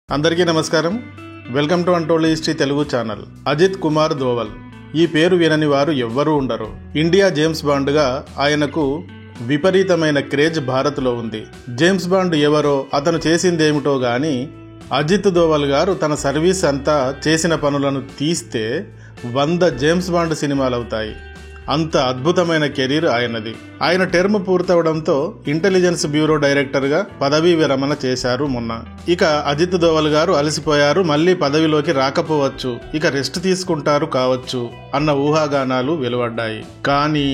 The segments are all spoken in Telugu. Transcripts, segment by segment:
అందరికీ నమస్కారం. Welcome to untold history Telugu channel. Ajit Kumar Doval ఈ పేరు వినని వారు ఎవ్వరూ ఉండరు. ఇండియా జేమ్స్ బాండ్గా ఆయనకు విపరీతమైన క్రేజ్ భారత్లో ఉంది. జేమ్స్ బాండ్ ఎవరో, అతను చేసిందేమిటో గాని అజిత్ దోవల్ గారు తన సర్వీస్ అంతా చేసిన పనులను తీస్తే 100 జేమ్స్ బాండ్ సినిమాలవుతాయి. అంత అద్భుతమైన కెరీర్ ఆయనది. ఆయన టర్మ్ పూర్తవడంతో ఇంటెలిజెన్స్ బ్యూరో డైరెక్టర్గా పదవీ విరమణ చేశారు మొన్న. ఇక అజిత్ దోవల్ గారు అలసిపోయారు, మళ్లీ పదవిలోకి రాకపోవచ్చు, ఇక రెస్ట్ తీసుకుంటారు కావచ్చు అన్న ఊహాగానాలు వెలువడ్డాయి. కానీ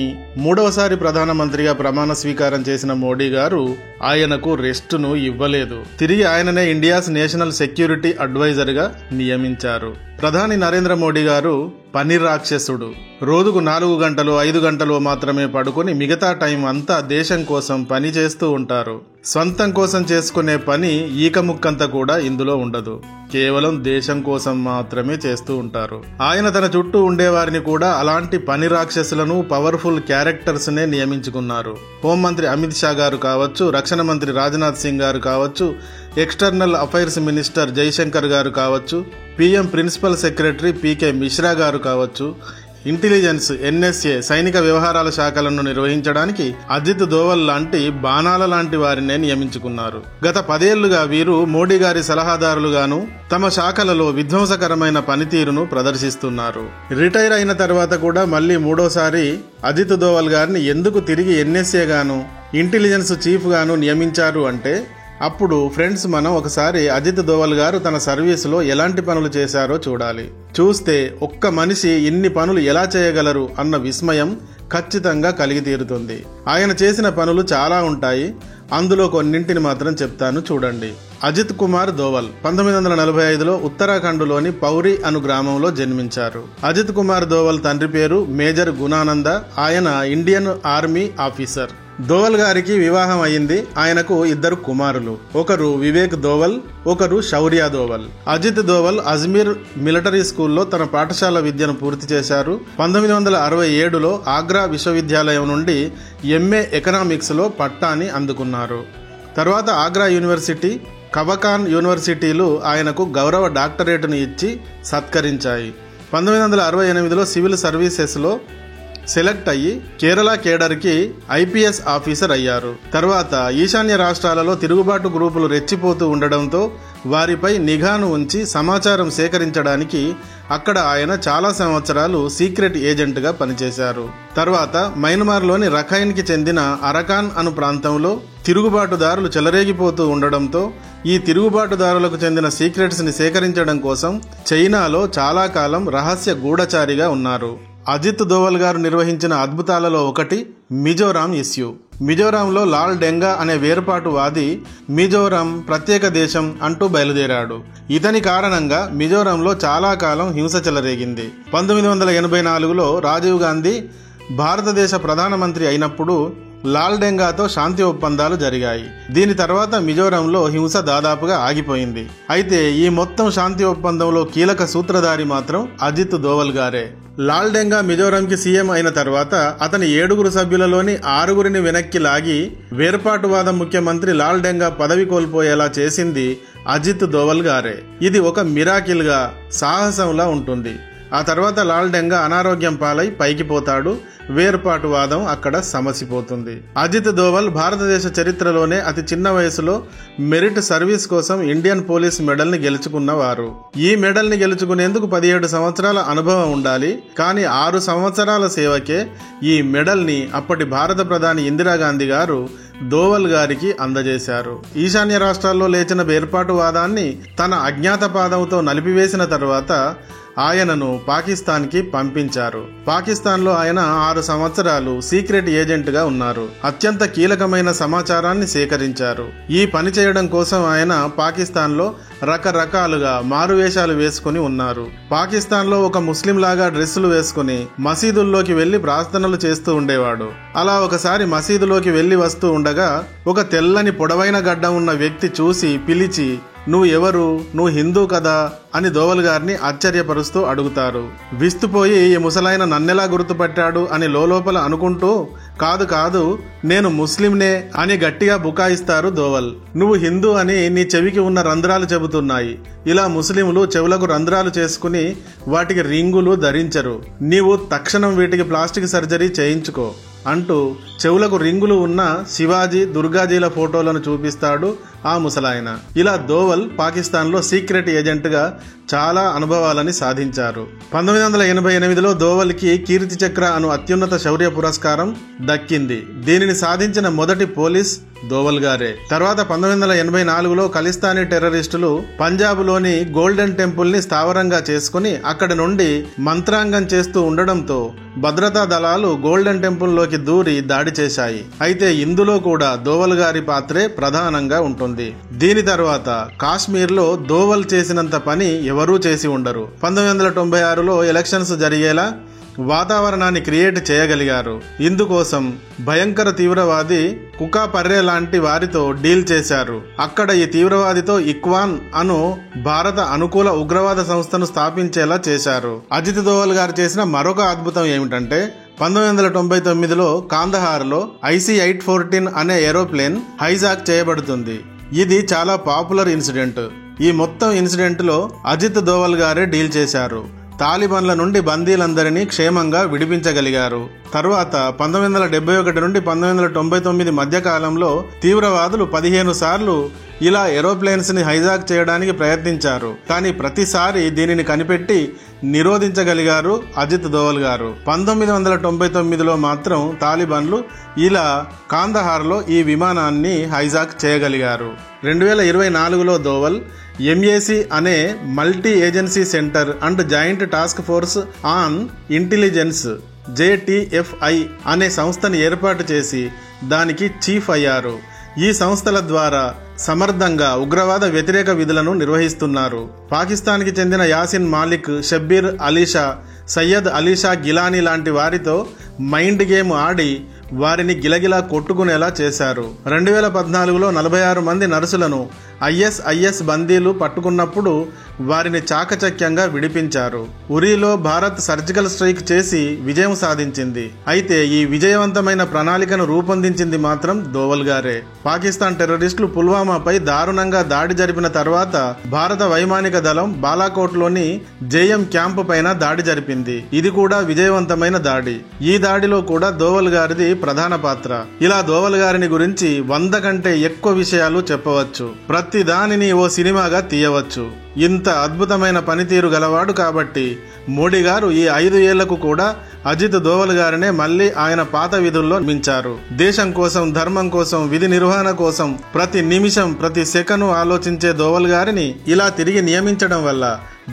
మూడవసారి ప్రధానమంత్రిగా ప్రమాణ స్వీకారం చేసిన మోడీ గారు ఆయనకు రెస్ట్ను ఇవ్వలేదు. తిరిగి ఆయననే ఇండియాస్ నేషనల్ సెక్యూరిటీ అడ్వైజర్గా నియమించారు. ప్రధాని నరేంద్ర మోడీ గారు పని రాక్షసుడు. రోజుకు 4 గంటలు 5 గంటలు మాత్రమే పడుకుని మిగతా టైం అంతా దేశం కోసం పని చేస్తూ ఉంటారు. స్వంతం కోసం చేసుకునే పని ఈక ముక్కంత కూడా ఇందులో ఉండదు. కేవలం దేశం కోసం మాత్రమే చేస్తూ ఉంటారు. ఆయన తన చుట్టూ ఉండేవారిని కూడా అలాంటి పని రాక్షసులను, పవర్ఫుల్ క్యారెక్టర్స్ నే నియమించుకున్నారు. హోంమంత్రి అమిత్ షా గారు కావచ్చు, రక్షణ మంత్రి రాజ్నాథ్ సింగ్ గారు కావచ్చు, ఎక్స్టర్నల్ అఫైర్స్ మినిస్టర్ జైశంకర్ గారు కావచ్చు, పీఎం ప్రిన్సిపల్ సెక్రటరీ పీకే మిశ్రా గారు కావచ్చు, ఇంటెలిజెన్స్, ఎన్ఎస్ఏ, సైనిక వ్యవహారాల శాఖలను నిర్వహించడానికి అజిత్ దోవల్ లాంటి బాణాల లాంటి వారినే నియమించుకున్నారు. గత 10 ఏళ్లుగా వీరు మోడీ గారి సలహాదారులుగాను తమ శాఖలలో విధ్వంసకరమైన పనితీరును ప్రదర్శిస్తున్నారు. రిటైర్ అయిన తర్వాత కూడా మళ్లీ మూడోసారి అజిత్ దోవల్ గారిని ఎందుకు తిరిగి ఎన్ఎస్ఏ గాను, ఇంటెలిజెన్స్ చీఫ్ గాను నియమించారు అంటే, అప్పుడు ఫ్రెండ్స్ మనం ఒకసారి అజిత్ దోవల్ గారు తన సర్వీసులో ఎలాంటి పనులు చేశారో చూడాలి. చూస్తే ఒక్క మనిషి ఇన్ని పనులు ఎలా చేయగలరు అన్న విస్మయం ఖచ్చితంగా కలిగి తీరుతుంది. ఆయన చేసిన పనులు చాలా ఉంటాయి, అందులో కొన్నింటిని మాత్రం చెప్తాను చూడండి. అజిత్ కుమార్ దోవల్ 1945లో ఉత్తరాఖండ్లోని పౌరి అను గ్రామంలో జన్మించారు. అజిత్ కుమార్ దోవల్ తండ్రి పేరు మేజర్ గుణానంద. ఆయన ఇండియన్ ఆర్మీ ఆఫీసర్. దోవల్ గారికి వివాహం అయింది. ఆయనకు 2 కుమారులు. ఒకరు వివేక్ దోవల్, ఒకరు శౌర్య దోవల్. అజిత్ దోవల్ అజ్మీర్ మిలిటరీ స్కూల్లో తన పాఠశాల విద్యను పూర్తి చేశారు. 1967లో ఆగ్రా విశ్వవిద్యాలయం నుండి ఎంఏ ఎకనామిక్స్ లో పట్టాని అందుకున్నారు. తర్వాత ఆగ్రా యూనివర్సిటీ, కబకాన్ యూనివర్సిటీలు ఆయనకు గౌరవ డాక్టరేట్ను ఇచ్చి సత్కరించాయి. 1968లో సివిల్ సర్వీసెస్ లో సెలెక్ట్ అయ్యి కేరళ కేడర్కి ఐపీఎస్ ఆఫీసర్ అయ్యారు. తర్వాత ఈశాన్య రాష్ట్రాలలో తిరుగుబాటు గ్రూపులు రెచ్చిపోతూ ఉండడంతో వారిపై నిఘాను ఉంచి సమాచారం సేకరించడానికి అక్కడ ఆయన చాలా సంవత్సరాలు సీక్రెట్ ఏజెంట్గా పనిచేశారు. తర్వాత మయన్మార్లోని రఖైన్కి చెందిన అరకాన్ అను ప్రాంతంలో తిరుగుబాటుదారులు చెలరేగిపోతూ ఉండడంతో ఈ తిరుగుబాటుదారులకు చెందిన సీక్రెట్స్ ని సేకరించడం కోసం చైనాలో చాలా కాలం రహస్య గూఢచారిగా ఉన్నారు. అజిత్ దోవల్ గారు నిర్వహించిన అద్భుతాలలో ఒకటి మిజోరాం ఇష్యూ. మిజోరాంలో లాల్ డెంగా అనే వేర్పాటువాది మిజోరాం ప్రత్యేక దేశం అంటూ బయలుదేరాడు. ఇతని కారణంగా మిజోరాంలో చాలా కాలం హింస చెలరేగింది. 1984లో రాజీవ్ గాంధీ భారతదేశ ప్రధానమంత్రి అయినప్పుడు లాల్ డెంగాతో శాంతి ఒప్పందాలు జరిగాయి. దీని తర్వాత మిజోరాంలో హింస దాదాపుగా ఆగిపోయింది. అయితే ఈ మొత్తం శాంతి ఒప్పందంలో కీలక సూత్రధారి మాత్రం అజిత్ దోవల్ గారే. లాల్ డెంగా మిజోరాంకి సీఎం అయిన తర్వాత అతని 7 సభ్యులలోని 6 వెనక్కి లాగి వేర్పాటువాద ముఖ్యమంత్రి లాల్ డెంగా పదవి కోల్పోయేలా చేసింది అజిత్ దోవల్ గారే. ఇది ఒక మిరాకిల్ గా, సాహసంలా ఉంటుంది. ఆ తర్వాత లాల్ డెంగా అనారోగ్యం పాలై పైకి పోతాడు. వేర్పాటువాదం అక్కడ సమసిపోతుంది. అజిత్ దోవల్ భారతదేశ చరిత్రలోనే అతి చిన్న వయసులో మెరిట్ సర్వీస్ కోసం ఇండియన్ పోలీస్ మెడల్ ని గెలుచుకున్నవారు. ఈ మెడల్ ని గెలుచుకునేందుకు 17 సంవత్సరాల అనుభవం ఉండాలి. కానీ 6 సంవత్సరాల సేవకే ఈ మెడల్ ని అప్పటి భారత ప్రధాని ఇందిరాగాంధీ గారు దోవల్ గారికి అందజేశారు. ఈశాన్య రాష్ట్రాల్లో లేచిన వేర్పాటువాదాన్ని తన అజ్ఞాతపాదంతో నలిపివేసిన తర్వాత ఆయనను పాకిస్తాన్కి పంపించారు. పాకిస్తాన్లో ఆయన 6 సంవత్సరాలు సీక్రెట్ ఏజెంట్గా ఉన్నారు. అత్యంత కీలకమైన సమాచారాన్ని సేకరించారు. ఈ పని చేయడం కోసం ఆయన పాకిస్తాన్లో రకరకాలుగా మారువేషాలు వేసుకుని ఉన్నారు. పాకిస్తాన్లో ఒక ముస్లిం లాగా డ్రెస్సులు వేసుకుని మసీదుల్లోకి వెళ్లి ప్రార్థనలు చేస్తూ ఉండేవాడు. అలా ఒకసారి మసీదులోకి వెళ్లి వస్తూ ఉండగా ఒక తెల్లని పొడవైన గడ్డం ఉన్న వ్యక్తి చూసి పిలిచి, "నువ్వు ఎవరు? నువ్వు హిందూ కదా?" అని దోవల్ గారిని ఆశ్చర్యపరుస్తూ అడుగుతారు. విస్తుపోయి ఈ ముసలాయన నన్నెలా గుర్తుపట్టాడు అని లోపల అనుకుంటూ కాదు కాదు నేను ముస్లింనే అని గట్టిగా బుకాయిస్తారు దోవల్. నువ్వు హిందూ అని నీ చెవికి ఉన్న రంధ్రాలు చెబుతున్నాయి. ఇలా ముస్లింలు చెవులకు రంధ్రాలు చేసుకుని వాటికి రింగులు ధరించరు. నీవు తక్షణం వీటికి ప్లాస్టిక్ సర్జరీ చేయించుకో అంటూ చెవులకు రింగులు ఉన్న శివాజీ, దుర్గాజీల ఫోటోలను చూపిస్తాడు ఆ ముసలాయన. ఇలా దోవల్ పాకిస్తాన్లో సీక్రెట్ ఏజెంట్గా చాలా అనుభవాలని సాధించారు. 1988లో దోవల్కి కీర్తి చక్ర అను అత్యున్నత శౌర్య పురస్కారం దక్కింది. దీనిని సాధించిన మొదటి పోలీస్ దోవల్ గారే. తర్వాత 1984లో ఖలిస్తానీ టెర్రరిస్టులు పంజాబ్లోని గోల్డెన్ టెంపుల్ ని స్థావరంగా చేసుకుని అక్కడి నుండి మంత్రాంగం చేస్తూ ఉండడంతో భద్రతా దళాలు గోల్డెన్ టెంపుల్ లోకి దూరి దాడి చేశాయి. అయితే ఇందులో కూడా దోవల్ గారి పాత్రే ప్రధానంగా ఉంటుంది. దీని తర్వాత కాశ్మీర్లో దోవల్ చేసినంత పని ఎవరూ చేసి ఉండరు. 1996లో ఎలక్షన్స్ జరిగేలా వాతావరణాన్ని క్రియేట్ చేయగలిగారు. ఇందుకోసం భయంకర తీవ్రవాది కుకా పర్రే లాంటి వారితో డీల్ చేశారు. అక్కడ ఈ తీవ్రవాదితో ఇక్వాన్ అను భారత అనుకూల ఉగ్రవాద సంస్థను స్థాపించేలా చేశారు. అజిత్ దోవల్ గారు చేసిన మరొక అద్భుతం ఏమిటంటే 1999లో కాందహార్లో IC-814 అనే ఏరోప్లేన్ హైజాక్ చేయబడుతుంది. ఇది చాలా పాపులర్ ఇన్సిడెంట్. ఈ మొత్తం ఇన్సిడెంట్ లో అజిత్ దోవల్ గారే డీల్ చేశారు. తాలిబాన్ల నుండి బందీలందరినీ క్షేమంగా విడిపించగలిగారు. తర్వాత 1971 నుండి 1999 మధ్య కాలంలో తీవ్రవాదులు 15 సార్లు ఇలా ఏరోప్లేన్స్ ని హైజాక్ చేయడానికి ప్రయత్నించారు. కానీ ప్రతిసారి దీనిని కనిపెట్టి నిరోధించగలిగారు అజిత్ దోవల్ గారు. 1999లో మాత్రం తాలిబాన్లు ఇలా కాందహార్లో ఈ విమానాన్ని హైజాక్ చేయగలిగారు. 2024లో దోవల్ MAC అనే multi agency centre and joint task force on intelligence JTFI అనే సంస్థని ఏర్పాటు చేసి దానికి చీఫ్ అయ్యారు. ఈ సంస్థల ద్వారా సమర్థంగా ఉగ్రవాద వ్యతిరేక విధులను నిర్వహిస్తున్నారు. పాకిస్తాన్కి చెందిన యాసిన్ మాలిక్, షబ్బీర్ అలీషా, సయ్యద్ అలీషా గిలానీ లాంటి వారితో మైండ్ గేమ్ ఆడి వారిని గిలగిలా కొట్టుకునేలా చేశారు. 2014లో 46 మంది నర్సులను ISIS బందీలు పట్టుకున్నప్పుడు వారిని చాకచక్యంగా విడిపించారు. ఉరీలో భారత్ సర్జికల్ స్ట్రైక్ చేసి విజయం సాధించింది. అయితే ఈ విజయవంతమైన ప్రణాళికను రూపొందించింది మాత్రం దోవల్ గారే. పాకిస్తాన్ టెర్రరిస్టులు పుల్వామాపై దారుణంగా దాడి జరిపిన తర్వాత భారత వైమానిక దళం బాలాకోట్లోని JM క్యాంపు పైన దాడి జరిపింది. ఇది కూడా విజయవంతమైన దాడి. ఈ దాడిలో కూడా దోవల్ గారిది ప్రధాన పాత్ర. ఇలా దోవల్ గారిని గురించి 100 కంటే ఎక్కువ విషయాలు చెప్పవచ్చు. ప్రతి దానిని ఓ సినిమాగా తీయవచ్చు. ఇంత అద్భుతమైన పనితీరు గలవాడు కాబట్టి మోడీ గారు ఈ 5 ఏళ్లకు కూడా అజిత్ దోవల్ గారినే మళ్లీ ఆయన పాత విధుల్లో నియమించారు. దేశం కోసం, ధర్మం కోసం, విధి నిర్వహణ కోసం ప్రతి నిమిషం, ప్రతి సెకను ఆలోచించే దోవల్ గారిని ఇలా తిరిగి నియమించడం వల్ల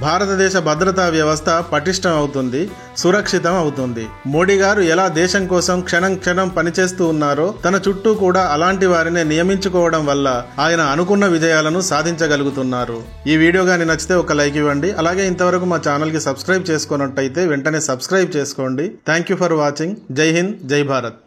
భారతదేశ భద్రతా వ్యవస్థ పటిష్టం అవుతుంది, సురక్షితం అవుతుంది. మోడీ గారు ఎలా దేశం కోసం క్షణం క్షణం పనిచేస్తూ ఉన్నారో తన చుట్టూ కూడా అలాంటి వారినే నియమించుకోవడం వల్ల ఆయన అనుకున్న విజయాలను సాధించగలుగుతున్నారు. ఈ వీడియో గాని నచ్చితే ఒక లైక్ ఇవ్వండి. అలాగే ఇంతవరకు మా ఛానల్ కి సబ్స్క్రైబ్ చేసుకున్నట్టయితే వెంటనే సబ్స్క్రైబ్ చేసుకోండి. Thank you for watching. జై హింద్, జై భారత్.